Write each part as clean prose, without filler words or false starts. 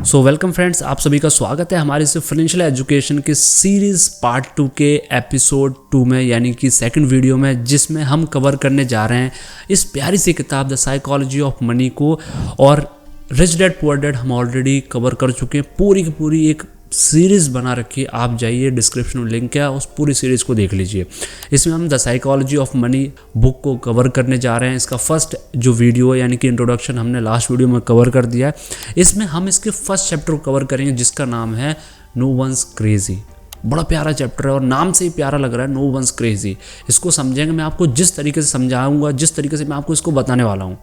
Welcome friends, आप सभी का स्वागत है हमारे इस फाइनेंशियल एजुकेशन के सीरीज़ पार्ट 2 के एपिसोड 2 में, यानी कि सेकंड वीडियो में, जिसमें हम कवर करने जा रहे हैं इस प्यारी सी किताब द साइकोलॉजी ऑफ मनी को। और रिच डैड पुअर डैड हम ऑलरेडी कवर कर चुके हैं, पूरी की पूरी एक सीरीज़ बना रखी है। आप जाइए, डिस्क्रिप्शन में लिंक है, उस पूरी सीरीज़ को देख लीजिए। इसमें हम the psychology of money book को कवर करने जा रहे हैं। इसका फर्स्ट जो वीडियो है, यानी कि इंट्रोडक्शन, हमने लास्ट वीडियो में कवर कर दिया है। इसमें हम इसके फर्स्ट चैप्टर को कवर करेंगे, जिसका नाम है नो वंस क्रेजी। बड़ा प्यारा चैप्टर है और नाम से ही प्यारा लग रहा है, नो वंस क्रेजी। इसको समझेंगे, मैं आपको जिस तरीके से समझाऊंगा, जिस तरीके से मैं आपको इसको बताने वाला हूँ,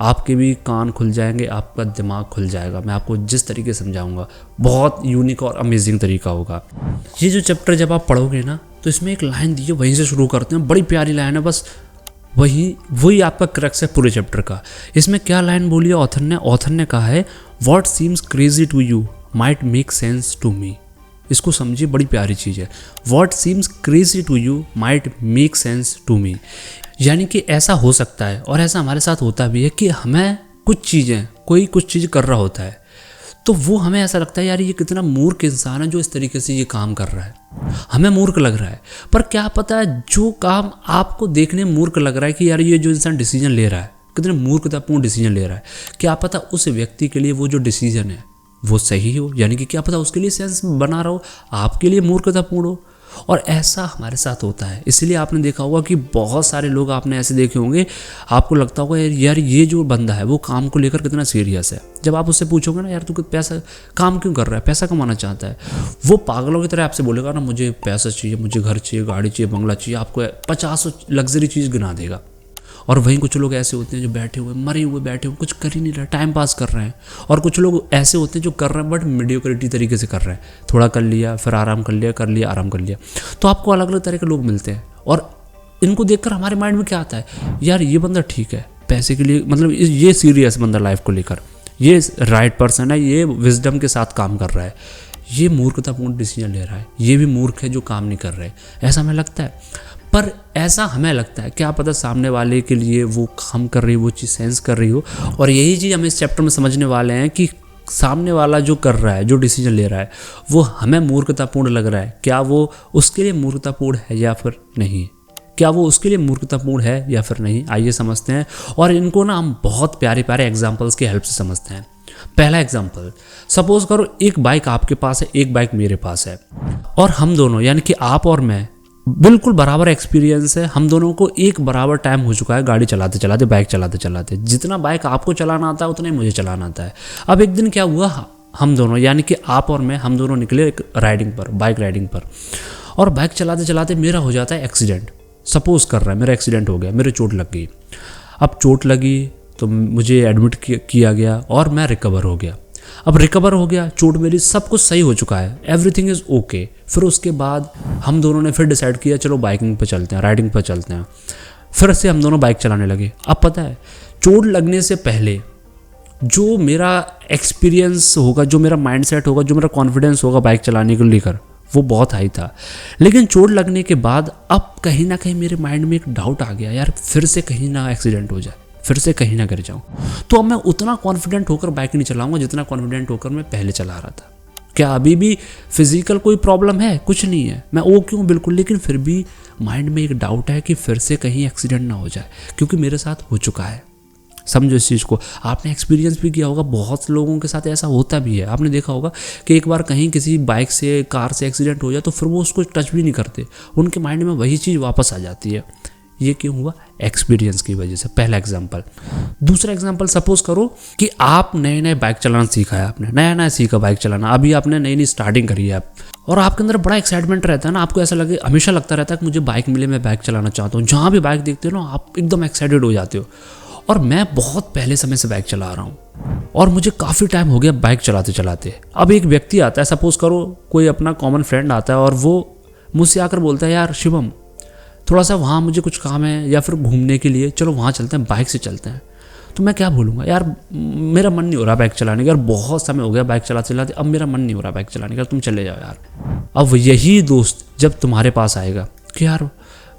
आपके भी कान खुल जाएंगे, आपका दिमाग खुल जाएगा। मैं आपको जिस तरीके से समझाऊंगा बहुत यूनिक और अमेजिंग तरीका होगा। ये जो चैप्टर जब आप पढ़ोगे ना, तो इसमें एक लाइन दी है, वहीं से शुरू करते हैं। बड़ी प्यारी लाइन है, बस वही आपका क्रक्स है पूरे चैप्टर का। इसमें क्या लाइन बोली है ऑथर ने कहा है, what seems crazy to you might make sense to me. इसको समझिए, बड़ी प्यारी चीज़ है। What seems crazy to you might make sense to me, यानी कि ऐसा हो सकता है और ऐसा हमारे साथ होता भी है कि हमें कोई कुछ चीज़ कर रहा होता है, तो वो हमें ऐसा लगता है, यार ये कितना मूर्ख इंसान है जो इस तरीके से ये काम कर रहा है। हमें मूर्ख लग रहा है, पर क्या पता है जो काम आपको देखने में मूर्ख लग रहा है कि यार ये जो इंसान डिसीजन ले रहा है, कितने मूर्खतापूर्ण डिसीजन ले रहा है, क्या पता उस व्यक्ति के लिए वो जो डिसीजन है वो सही हो, यानी कि क्या पता उसके लिए सेंस बना रहा हो, आपके लिए मूर्खतापूर्ण हो। और ऐसा हमारे साथ होता है। इसलिए आपने देखा होगा कि बहुत सारे लोग आपने ऐसे देखे होंगे, आपको लगता होगा यार ये जो बंदा है वो काम को लेकर कितना सीरियस है। जब आप उससे पूछोगे ना, यार तू पैसा काम क्यों कर रहा है, पैसा कमाना चाहता है, वो पागलों की तरह आपसे बोलेगा ना, मुझे पैसा चाहिए, मुझे घर चाहिए, गाड़ी चाहिए, बंगला चाहिए, आपको 50 लग्जरी चीज़ गिना देगा। और वहीं कुछ लोग ऐसे होते हैं जो बैठे हुए मरे हुए बैठे हुए, कुछ कर ही नहीं रहे, टाइम पास कर रहे हैं। और कुछ लोग ऐसे होते हैं जो कर रहे हैं बट मीडियोक्रिटी तरीके से कर रहे हैं, थोड़ा कर लिया फिर आराम कर लिया आराम कर लिया। तो आपको अलग अलग तरह के लोग मिलते हैं और इनको देखकर हमारे माइंड में क्या आता है, यार ये बंदा ठीक है पैसे के लिए, मतलब ये सीरियस बंदा लाइफ को लेकर, ये राइट पर्सन है, ये विजडम के साथ काम कर रहा है, ये मूर्खतापूर्ण डिसीजन ले रहा है, ये भी मूर्ख है जो काम नहीं कर रहे, ऐसा हमें लगता है। पर ऐसा हमें लगता है, क्या पता सामने वाले के लिए वो काम कर रही हो, वो चीज़ सेंस कर रही हो। और यही चीज़ हम इस चैप्टर में समझने वाले हैं कि सामने वाला जो कर रहा है, जो डिसीजन ले रहा है, वो हमें मूर्खतापूर्ण लग रहा है, क्या वो उसके लिए मूर्खतापूर्ण है या फिर नहीं, क्या वो उसके लिए मूर्खतापूर्ण है या फिर नहीं। आइए समझते हैं, और इनको ना हम बहुत प्यारे प्यारे एग्जाम्पल्स की हेल्प से समझते हैं। पहला एग्जाम्पल, सपोज करो एक बाइक आपके पास है, एक बाइक मेरे पास है, और हम दोनों, यानी कि आप और मैं, बिल्कुल बराबर एक्सपीरियंस है। हम दोनों को एक बराबर टाइम हो चुका है गाड़ी चलाते चलाते, बाइक चलाते चलाते। जितना बाइक आपको चलाना आता है उतना ही मुझे चलाना आता है। अब एक दिन क्या हुआ, हम दोनों, यानी कि आप और मैं, हम दोनों निकले एक राइडिंग पर, बाइक राइडिंग पर, और बाइक चलाते चलाते मेरा हो जाता है एक्सीडेंट। सपोज कर रहा है मेरा एक्सीडेंट हो गया, मेरे चोट लग गई। अब चोट लगी तो मुझे एडमिट किया गया और मैं रिकवर हो गया। अब रिकवर हो गया, चोट मेरी, सब कुछ सही हो चुका है, एवरीथिंग इज़ ओके। फिर उसके बाद हम दोनों ने फिर डिसाइड किया चलो बाइकिंग पे चलते हैं, राइडिंग पे चलते हैं। फिर से हम दोनों बाइक चलाने लगे। अब पता है चोट लगने से पहले जो मेरा एक्सपीरियंस होगा, जो मेरा माइंडसेट होगा, जो मेरा कॉन्फिडेंस होगा बाइक चलाने को लेकर, वो बहुत हाई था। लेकिन चोट लगने के बाद अब कहीं ना कहीं मेरे माइंड में एक डाउट आ गया, यार फिर से कहीं ना एक्सीडेंट हो जाए, फिर से कहीं ना गिर जाऊं, तो अब मैं उतना कॉन्फिडेंट होकर बाइक नहीं चलाऊंगा जितना कॉन्फिडेंट होकर मैं पहले चला रहा था। क्या अभी भी फिजिकल कोई प्रॉब्लम है? कुछ नहीं है, मैं ओके हूँ बिल्कुल, लेकिन फिर भी माइंड में एक डाउट है कि फिर से कहीं एक्सीडेंट ना हो जाए, क्योंकि मेरे साथ हो चुका है। समझो इस चीज़ को, आपने एक्सपीरियंस भी किया होगा, बहुत लोगों के साथ ऐसा होता भी है। आपने देखा होगा कि एक बार कहीं किसी बाइक से, कार से एक्सीडेंट हो जाए तो फिर वो उसको टच भी नहीं करते, उनके माइंड में वही चीज़ वापस आ जाती है। ये क्यों हुआ? एक्सपीरियंस की वजह से। पहला एग्जांपल। दूसरा एग्जांपल, सपोज करो कि आप नए बाइक चलाना सीखा है, आपने नया सीखा बाइक चलाना, अभी आपने नई स्टार्टिंग करी है आप, और आपके अंदर बड़ा एक्साइटमेंट रहता है ना, आपको ऐसा लगे, हमेशा लगता रहता है कि मुझे बाइक मिले, मैं बाइक चलाना चाहता हूँ। जहाँ भी बाइक देखते हो ना, आप एकदम एक्साइटेड हो जाते हो। और मैं बहुत पहले समय से बाइक चला रहा हूँ और मुझे काफ़ी टाइम हो गया बाइक चलाते चलाते। अब एक व्यक्ति आता है, सपोज करो कोई अपना कॉमन फ्रेंड आता है, और वो मुझसे आकर बोलता है, यार शिवम थोड़ा सा वहाँ मुझे कुछ काम है, या फिर घूमने के लिए चलो वहाँ चलते हैं, बाइक से चलते हैं। तो मैं क्या बोलूँगा, यार मेरा मन नहीं हो रहा बाइक चलाने का, यार बहुत समय हो गया बाइक चलाते चलाते, अब मेरा मन नहीं हो रहा बाइक चलाने का, तुम चले जाओ यार। अब यही दोस्त जब तुम्हारे पास आएगा कि यार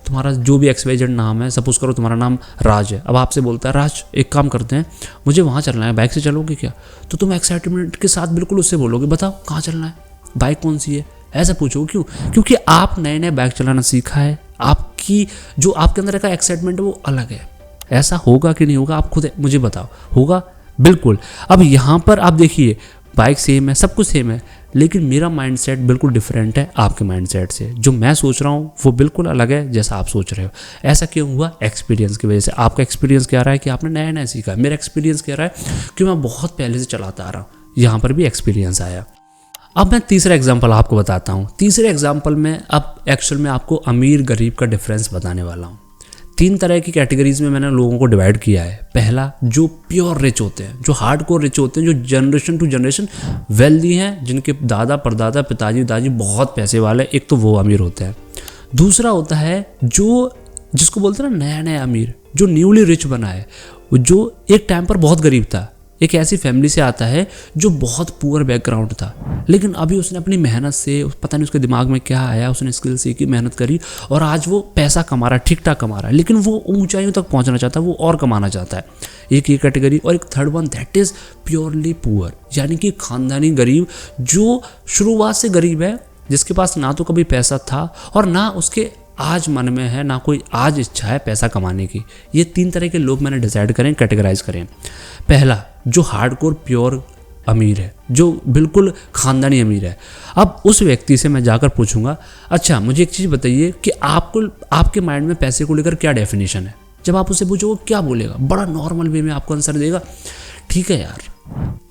तुम्हारा जो भी XYZ नाम है, सपोज करो तुम्हारा नाम राज है, अब आपसे बोलता है राज एक काम करते हैं, मुझे वहाँ चलना है, बाइक से चलोगे क्या? तो तुम एक्साइटमेंट के साथ बिल्कुल उससे बोलोगे बताओ कहाँ चलना है, बाइक कौन सी है, ऐसा पूछोगे। क्यों? क्योंकि आप नए नए बाइक चलाना सीखा है, आपकी जो आपके अंदर का एक्साइटमेंट है वो अलग है। ऐसा होगा कि नहीं होगा आप खुद मुझे बताओ, होगा बिल्कुल। अब यहाँ पर आप देखिए बाइक सेम है, सब कुछ सेम है, लेकिन मेरा माइंडसेट बिल्कुल डिफरेंट है आपके माइंडसेट से। जो मैं सोच रहा हूँ वो बिल्कुल अलग है जैसा आप सोच रहे हो। ऐसा क्यों हुआ? एक्सपीरियंस की वजह से। आपका एक्सपीरियंस कह रहा है कि आपने नया नया सीखा, मेरा एक्सपीरियंस कह रहा है कि मैं बहुत पहले से चलाता आ रहा हूँ, यहाँ पर भी एक्सपीरियंस आया। अब मैं तीसरा एग्जाम्पल आपको बताता हूँ। तीसरे एग्जाम्पल में अब एक्चुअल में आपको अमीर गरीब का डिफरेंस बताने वाला हूँ। 3 तरह की कैटेगरीज में मैंने लोगों को डिवाइड किया है। पहला, जो प्योर रिच होते हैं, जो हार्डकोर रिच होते हैं, जो जनरेशन टू जनरेशन वेल्दी हैं, जिनके दादा परदादा पिताजी दादी बहुत पैसे वाले, एक तो वो अमीर होते हैं। दूसरा होता है जो जिसको बोलते हैं ना नया नया अमीर, जो न्यूली रिच बना है, जो एक टाइम पर बहुत गरीब था, एक ऐसी फैमिली से आता है जो बहुत पुअर बैकग्राउंड था, लेकिन अभी उसने अपनी मेहनत से, पता नहीं उसके दिमाग में क्या आया, उसने स्किल सीखी, मेहनत करी और आज वो पैसा कमा रहा है, ठीक ठाक कमा रहा है, लेकिन वो ऊंचाइयों तक पहुंचना चाहता है, वो और कमाना चाहता है। एक ये कैटेगरी। और एक third one, that is purely poor, यानी कि खानदानी गरीब, जो शुरुआत से गरीब है, जिसके पास ना तो कभी पैसा था और ना उसके आज मन में है, ना कोई आज इच्छा है पैसा कमाने की। ये 3 तरह के लोग मैंने डिसाइड करें, कैटेगराइज करें। पहला, जो हार्डकोर प्योर अमीर है, जो बिल्कुल खानदानी अमीर है। अब उस व्यक्ति से मैं जाकर पूछूंगा, अच्छा मुझे एक चीज़ बताइए कि आपको आपके माइंड में पैसे को लेकर क्या डेफिनेशन है। जब आप उससे पूछोगे क्या बोलेगा? बड़ा नॉर्मल वे में आपको आंसर देगा, ठीक है यार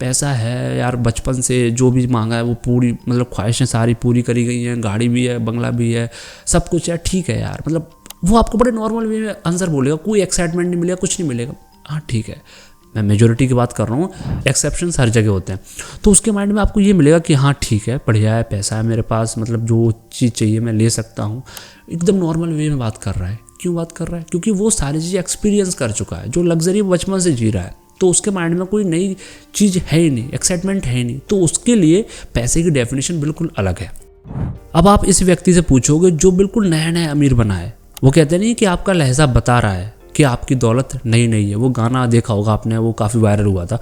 पैसा है यार, बचपन से जो भी मांगा है वो पूरी, मतलब ख्वाहिशें सारी पूरी करी गई हैं, गाड़ी भी है, बंगला भी है, सब कुछ है, ठीक है यार। मतलब वो आपको बड़े नॉर्मल वे में आंसर बोलेगा, कोई एक्साइटमेंट नहीं मिलेगा, कुछ नहीं मिलेगा, हाँ ठीक है। मैं मेजोरिटी की बात कर रहा हूँ, एक्सेप्शंस हर जगह होते हैं। तो उसके माइंड में आपको ये मिलेगा कि हाँ ठीक है, बढ़िया है, पैसा है मेरे पास, मतलब जो चीज़ चाहिए मैं ले सकता हूँ। एकदम नॉर्मल वे में बात कर रहा है। क्यों बात कर रहा है? क्योंकि वो सारी चीज़ें एक्सपीरियंस कर चुका है, जो लग्जरी बचपन से जी रहा है, तो उसके माइंड में कोई नई चीज़ है ही नहीं, एक्साइटमेंट है ही नहीं, तो उसके लिए पैसे की डेफिनेशन बिल्कुल अलग है। अब आप इस व्यक्ति से पूछोगे जो बिल्कुल नया नया अमीर बना है, वो कहते नहीं कि आपका लहजा बता रहा है कि आपकी दौलत नई नहीं है। वो गाना देखा होगा आपने, वो काफ़ी वायरल हुआ था।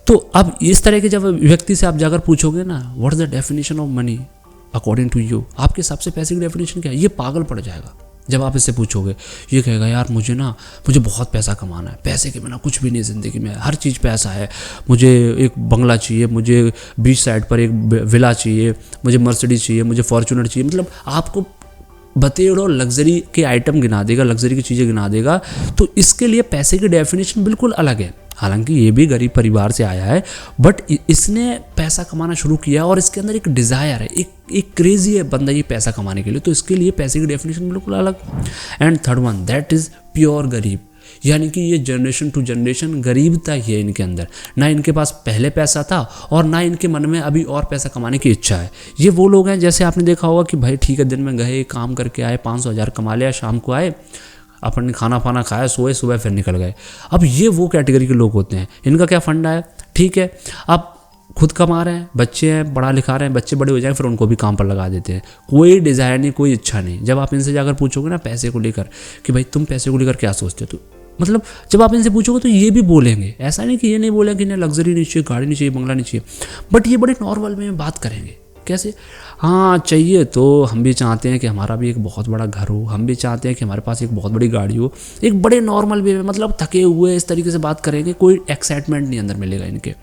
तो अब इस तरह के जब व्यक्ति से आप जाकर पूछोगे ना, what is the definition of money according to you, आपके हिसाब से पैसे की डेफिनेशन क्या है, ये पागल पड़ जाएगा। जब आप इससे पूछोगे, ये कहेगा यार मुझे बहुत पैसा कमाना है, पैसे के बिना कुछ भी नहीं ज़िंदगी में, हर चीज़ पैसा है, मुझे एक बंगला चाहिए, मुझे बीच साइड पर एक विला चाहिए, मुझे मर्सिडीज चाहिए, मुझे फॉर्चूनर चाहिए। मतलब आपको बतेड़ो लग्जरी के आइटम गिना देगा, लग्जरी की चीज़ें गिना देगा। तो इसके लिए पैसे की डेफिनेशन बिल्कुल अलग है। हालांकि ये भी गरीब परिवार से आया है, बट इसने पैसा कमाना शुरू किया और इसके अंदर एक डिज़ायर है, एक क्रेजी है बंदा ये पैसा कमाने के लिए, तो इसके लिए पैसे की डेफिनेशन बिल्कुल अलग। And third one, that is pure गरीब, यानी कि ये जनरेशन टू जनरेशन गरीबता ही है इनके अंदर। ना इनके पास पहले पैसा था और ना इनके मन में अभी और पैसा कमाने की इच्छा है। ये वो लोग हैं जैसे आपने देखा होगा कि भाई ठीक है, दिन में गए, काम करके आए, 500-1000 कमा लिया, शाम को आए, अपन ने खाना फाना खाया, सोए, सुबह फिर निकल गए। अब ये वो कैटेगरी के लोग होते हैं। इनका क्या फंडा है, ठीक है, अब खुद कमा रहे हैं, बच्चे हैं, पढ़ा लिखा रहे हैं, बच्चे बड़े हो जाएं फिर उनको भी काम पर लगा देते हैं। कोई डिज़ायर नहीं, कोई इच्छा नहीं। जब आप इनसे जाकर पूछोगे ना पैसे को लेकर कि भाई तुम पैसे को लेकर क्या सोचते हो, तो मतलब जब आप इनसे पूछोगे तो ये भी बोलेंगे, ऐसा नहीं कि ये नहीं बोलेंगे कि इन्हें लग्जरी नहीं चाहिए, गाड़ी नहीं चाहिए, बंगला नहीं चाहिए, बट ये बड़े नॉर्मल में बात करेंगे। कैसे? हाँ चाहिए, तो हम भी चाहते हैं कि हमारा भी एक बहुत बड़ा घर हो, हम भी चाहते हैं कि हमारे पास एक बहुत बड़ी गाड़ी हो, एक बड़े नॉर्मल वे में, मतलब थके हुए इस तरीके से बात करेंगे, कोई एक्साइटमेंट नहीं अंदर मिलेगा इनके।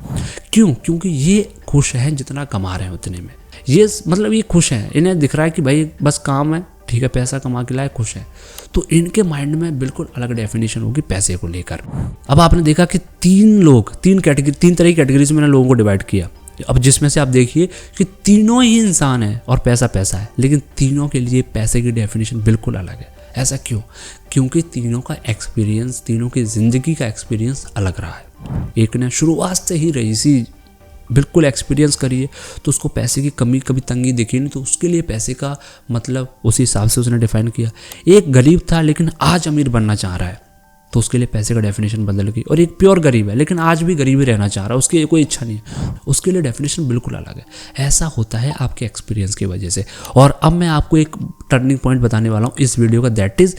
क्यों? क्योंकि ये खुश हैं जितना कमा रहे हैं उतने में। ये मतलब ये खुश हैं, इन्हें दिख रहा है कि भाई बस काम है, ठीक है, पैसा कमा के लाए, खुश है। तो इनके माइंड में बिल्कुल अलग डेफिनेशन होगी पैसे को लेकर। अब आपने देखा कि 3 तरह की कैटेगरीज में मैंने लोगों को डिवाइड किया। अब जिसमें से आप देखिए कि तीनों ही इंसान है और पैसा पैसा है, लेकिन तीनों के लिए पैसे की डेफिनेशन बिल्कुल अलग है। ऐसा क्यों? क्योंकि तीनों का एक्सपीरियंस, तीनों की ज़िंदगी का एक्सपीरियंस अलग रहा है। एक ने शुरुआत से ही रईसी बिल्कुल एक्सपीरियंस करिए, तो उसको पैसे की कमी, कभी तंगी दिखी नहीं, तो उसके लिए पैसे का मतलब उसी हिसाब से उसने डिफाइन किया। एक गरीब था लेकिन आज अमीर बनना चाह रहा है, तो उसके लिए पैसे का डेफिनेशन बदल गई। और एक प्योर गरीब है लेकिन आज भी गरीब ही रहना चाह रहा है, उसकी कोई इच्छा नहीं है, उसके लिए डेफिनेशन बिल्कुल अलग है। ऐसा होता है आपके एक्सपीरियंस की वजह से। और अब मैं आपको एक टर्निंग पॉइंट बताने वाला हूँ इस वीडियो का, दैट इज़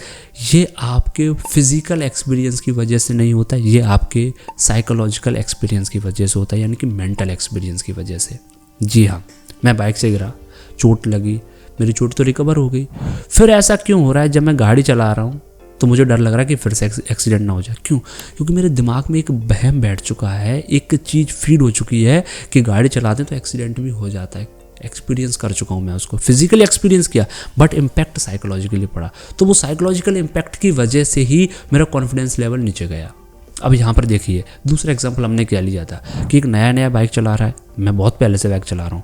ये आपके फिजिकल एक्सपीरियंस की वजह से नहीं होता, ये आपके साइकोलॉजिकल एक्सपीरियंस की वजह से होता है, यानी कि मेंटल एक्सपीरियंस की वजह से। जी हाँ, मैं बाइक से गिरा, चोट लगी, मेरी चोट तो रिकवर हो गई। फिर ऐसा क्यों हो रहा है, जब मैं गाड़ी चला रहा हूँ तो मुझे डर लग रहा है कि फिर से एक्सीडेंट ना हो जाए। क्यों? क्योंकि मेरे दिमाग में एक वहम बैठ चुका है, एक चीज़ फीड हो चुकी है कि गाड़ी चलाते हैं तो एक्सीडेंट भी हो जाता है। एक्सपीरियंस कर चुका हूँ मैं उसको, फिजिकली एक्सपीरियंस किया बट इम्पैक्ट साइकोलॉजिकली पड़ा। तो वो साइकोलॉजिकल इम्पैक्ट की वजह से ही मेरा कॉन्फिडेंस लेवल नीचे गया। अब यहाँ पर देखिए, दूसरा एग्जांपल हमने क्या लिया था कि एक नया बाइक चला रहा है, मैं बहुत पहले से बाइक चला रहा हूँ।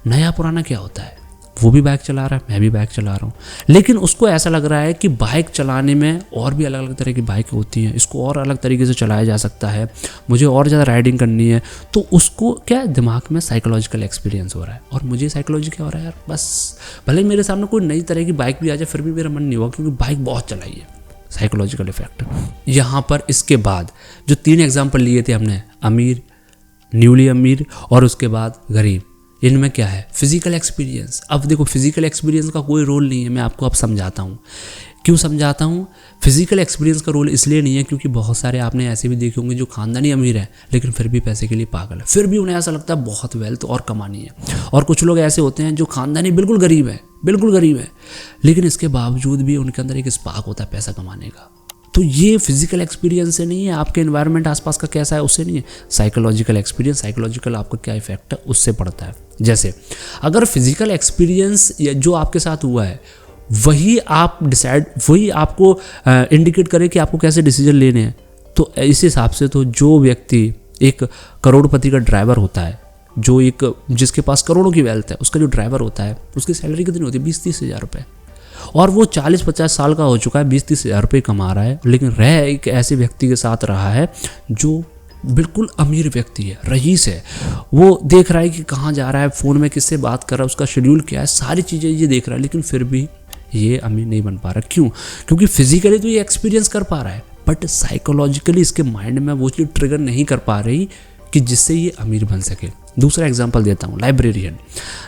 नया पुराना क्या होता है, वो भी बाइक चला रहा है, मैं भी बाइक चला रहा हूँ, लेकिन उसको ऐसा लग रहा है कि बाइक चलाने में और भी अलग अलग तरह की बाइक होती हैं, इसको और अलग तरीके से चलाया जा सकता है, मुझे और ज़्यादा राइडिंग करनी है। तो उसको क्या दिमाग में साइकोलॉजिकल एक्सपीरियंस हो रहा है। और मुझे साइकोलॉजी क्या हो रहा है यार, बस भले मेरे सामने कोई नई तरह की बाइक भी आ जाए फिर भी मेरा मन नहीं होगा, क्योंकि बाइक बहुत चलाई है। साइकोलॉजिकल इफेक्ट यहाँ पर। इसके बाद जो 3 एग्जाम्पल लिए थे हमने, अमीर, न्यूली अमीर और उसके बाद गरीब, इनमें क्या है, फिजिकल एक्सपीरियंस। अब देखो, फिजिकल एक्सपीरियंस का कोई रोल नहीं है, मैं आपको अब समझाता हूँ। क्यों समझाता हूँ? फिजिकल एक्सपीरियंस का रोल इसलिए नहीं है क्योंकि बहुत सारे आपने ऐसे भी देखे होंगे जो खानदानी अमीर है लेकिन फिर भी पैसे के लिए पागल है, फिर भी उन्हें ऐसा लगता है बहुत वेल्थ और कमानी है। और कुछ लोग ऐसे होते हैं जो खानदानी बिल्कुल गरीब है, बिल्कुल गरीब है, लेकिन इसके बावजूद भी उनके अंदर एक स्पार्क होता है पैसा कमाने का। तो ये फिजिकल एक्सपीरियंस से नहीं है, आपके एनवायरनमेंट आसपास का कैसा है उससे नहीं है, साइकोलॉजिकल एक्सपीरियंस, साइकोलॉजिकल आपका क्या इफेक्ट है उससे पड़ता है। जैसे अगर फिजिकल एक्सपीरियंस जो आपके साथ हुआ है वही आप डिसाइड, वही आपको इंडिकेट करे कि आपको कैसे डिसीजन लेने हैं, तो इस हिसाब से तो जो व्यक्ति एक करोड़पति का ड्राइवर होता है, जो एक जिसके पास करोड़ों की वेल्थ है, उसका जो ड्राइवर होता है उसकी सैलरी कितनी होती है, 20-30 हज़ार रुपये, और वो 40-50 साल का हो चुका है, 20-30 हज़ार रुपये कमा रहा है, लेकिन रह एक ऐसे व्यक्ति के साथ रहा है जो बिल्कुल अमीर व्यक्ति है, रईस है। वो देख रहा है कि कहाँ जा रहा है, फ़ोन में किससे बात कर रहा है, उसका शेड्यूल क्या है, सारी चीज़ें ये देख रहा है, लेकिन फिर भी ये अमीर नहीं बन पा रहा। क्यों? क्योंकि फिजिकली तो ये एक्सपीरियंस कर पा रहा है बट साइकोलॉजिकली इसके माइंड में वो चीज़ ट्रिगर नहीं कर पा रही कि जिससे ये अमीर बन सके। दूसरा एग्जाम्पल देता हूँ, लाइब्रेरियन,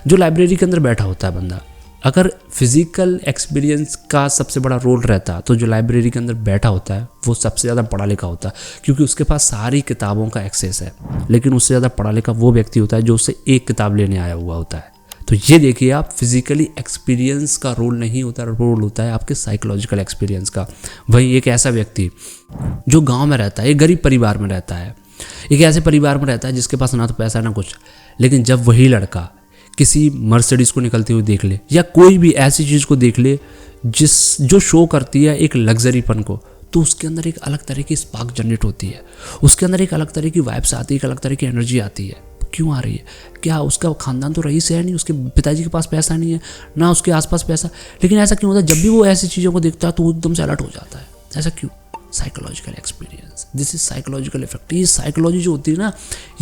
जो लाइब्रेरी के अंदर बैठा होता है बंदा, अगर फिजिकल एक्सपीरियंस का सबसे बड़ा रोल रहता तो जो लाइब्रेरी के अंदर बैठा होता है वो सबसे ज़्यादा पढ़ा लिखा होता है, क्योंकि उसके पास सारी किताबों का एक्सेस है। लेकिन उससे ज़्यादा पढ़ा लिखा वो व्यक्ति होता है जो उससे एक किताब लेने आया हुआ होता है। तो ये देखिए आप, फिजिकली एक्सपीरियंस का रोल नहीं होता, रोल होता है आपके साइकोलॉजिकल एक्सपीरियंस का। वहीं एक ऐसा व्यक्ति जो गाँव में रहता है, एक गरीब परिवार में रहता है, एक ऐसे परिवार में रहता है जिसके पास ना तो पैसा ना कुछ, लेकिन जब वही लड़का किसी मर्सिडीज़ को निकलते हुए देख ले या कोई भी ऐसी चीज़ को देख ले जो शो करती है एक लग्जरीपन को, तो उसके अंदर एक अलग तरह की स्पार्क जनरेट होती है, उसके अंदर एक अलग तरह की वाइब्स आती है, एक अलग तरह की एनर्जी आती है। क्यों आ रही है? क्या उसका खानदान तो रईस है नहीं, उसके पिताजी के पास पैसा नहीं है, ना उसके आसपास पैसा, लेकिन ऐसा क्यों होता है? जब भी वो ऐसी चीज़ों को देखता है तो वो एकदम से अलर्ट हो जाता है। ऐसा क्यों? Psychological experience, this is psychological effect. ये साइकोलॉजी जो होती है ना,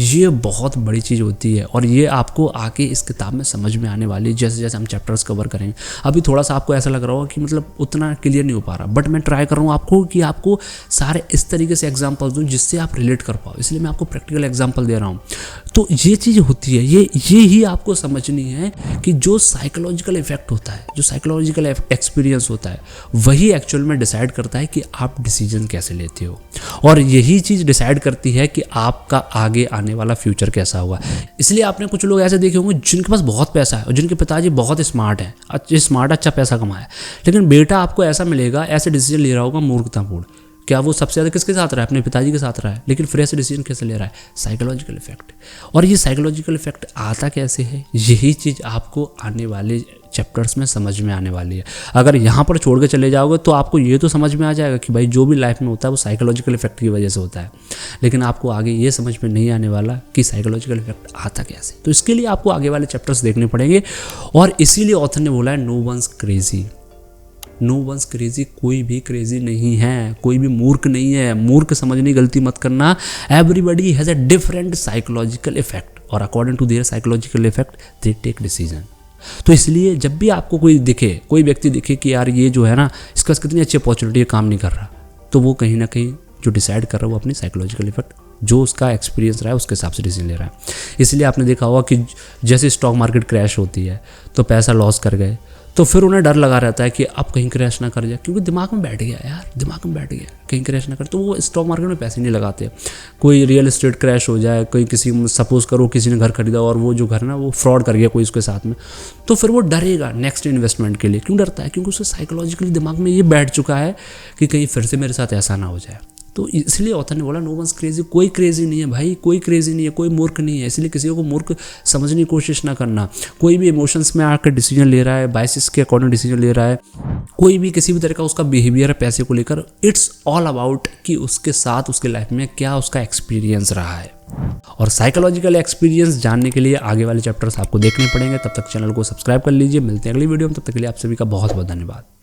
ये बहुत बड़ी चीज़ होती है और ये आपको आके इस किताब में समझ में आने वाली है जैसे जैसे हम चैप्टर्स कवर करेंगे। अभी थोड़ा सा आपको ऐसा लग रहा होगा कि मतलब उतना क्लियर नहीं हो पा रहा, बट मैं ट्राई कर रहा हूँ आपको कि आपको सारे इस तरीके से एग्जाम्पल दूँ जिससे आप रिलेट कर पाओ, इसलिए मैं आपको प्रैक्टिकल एग्जाम्पल दे रहा हूँ। तो ये चीज़ होती है, ये ही आपको समझनी है कि जो साइकोलॉजिकल इफेक्ट होता है, जो साइकोलॉजिकल एक्सपीरियंस होता है, वही एक्चुअल में डिसाइड करता है कि आप डिसीजन कैसे लेते हो, और यही चीज़ डिसाइड करती है कि आपका आगे आने वाला फ्यूचर कैसा हुआ। इसलिए आपने कुछ लोग ऐसे देखे होंगे जिनके पास बहुत पैसा है और जिनके पिताजी बहुत स्मार्ट हैं, अच्छा पैसा कमाया, लेकिन बेटा आपको ऐसा मिलेगा, ऐसे डिसीजन ले रहा होगा मूर्खतापूर्ण। क्या वो सबसे ज़्यादा किसके साथ रहा है? अपने पिताजी के साथ रहा है, लेकिन फिर ऐसे डिसीजन कैसे ले रहा है? Psychological effect. और ये साइकोलॉजिकल इफेक्ट आता कैसे है? यही चीज़ आपको आने वाले चैप्टर्स में समझ में आने वाली है। अगर यहाँ पर छोड़ के चले जाओगे तो आपको ये तो समझ में आ जाएगा कि भाई जो भी लाइफ में होता है वो साइकोलॉजिकल इफेक्ट की वजह से होता है, लेकिन आपको आगे ये समझ में नहीं आने वाला कि साइकोलॉजिकल इफेक्ट आता कैसे। तो इसके लिए आपको आगे वाले चैप्टर्स देखने पड़ेंगे, और इसीलिए ऑथर ने बोला है no one's crazy. No one's crazy, कोई भी क्रेजी नहीं है, कोई भी मूर्ख नहीं है। मूर्ख समझने गलती मत करना। Everybody has a different psychological effect, और according to their psychological effect they take decision. तो इसलिए जब भी आपको कोई दिखे, कोई व्यक्ति दिखे कि यार ये जो है ना, इसके पास कितनी अच्छी अपॉर्चुनिटी है, काम नहीं कर रहा, तो वो कहीं ना कहीं जो डिसाइड कर रहा है वो अपनी साइकोलॉजिकल इफेक्ट, जो उसका एक्सपीरियंस रहा है उसके हिसाब से डिसीजन ले रहा है। इसलिए आपने देखा होगा कि जैसे स्टॉक मार्केट क्रैश होती है तो पैसा लॉस कर गए, तो फिर उन्हें डर लगा रहता है कि अब कहीं क्रैश ना कर जाए, क्योंकि दिमाग में बैठ गया यार, दिमाग में बैठ गया कहीं क्रैश ना कर, तो वो स्टॉक मार्केट में पैसे नहीं लगाते। कोई रियल एस्टेट क्रैश हो जाए, कोई किसी सपोज करो किसी ने घर खरीदा और वो जो घर ना वो फ्रॉड कर गया कोई उसके साथ में, तो फिर वो डरेगा नेक्स्ट इन्वेस्टमेंट के लिए। क्यों डरता है? क्योंकि उसके साइकोलॉजिकली दिमाग में ये बैठ चुका है कि कहीं फिर से मेरे साथ ऐसा ना हो जाए। तो इसलिए ऑथर ने बोला नो वंस क्रेजी, कोई क्रेजी नहीं है भाई, कोई क्रेजी नहीं है, कोई मूर्ख नहीं है। इसलिए किसी को मूर्ख समझने की कोशिश ना करना। कोई भी इमोशंस में आकर डिसीजन ले रहा है, बायसेस के अकॉर्डिंग डिसीजन ले रहा है, कोई भी किसी भी तरह का उसका बिहेवियर है पैसे को लेकर, इट्स ऑल अबाउट कि उसके साथ उसके लाइफ में क्या उसका एक्सपीरियंस रहा है। और साइकोलॉजिकल एक्सपीरियंस जानने के लिए आगे वाले चैप्टर्स आपको देखने पड़ेंगे। तब तक चैनल को सब्सक्राइब कर लीजिए। मिलते हैं अगली वीडियो में, तब तक के लिए आप सभी का बहुत बहुत धन्यवाद।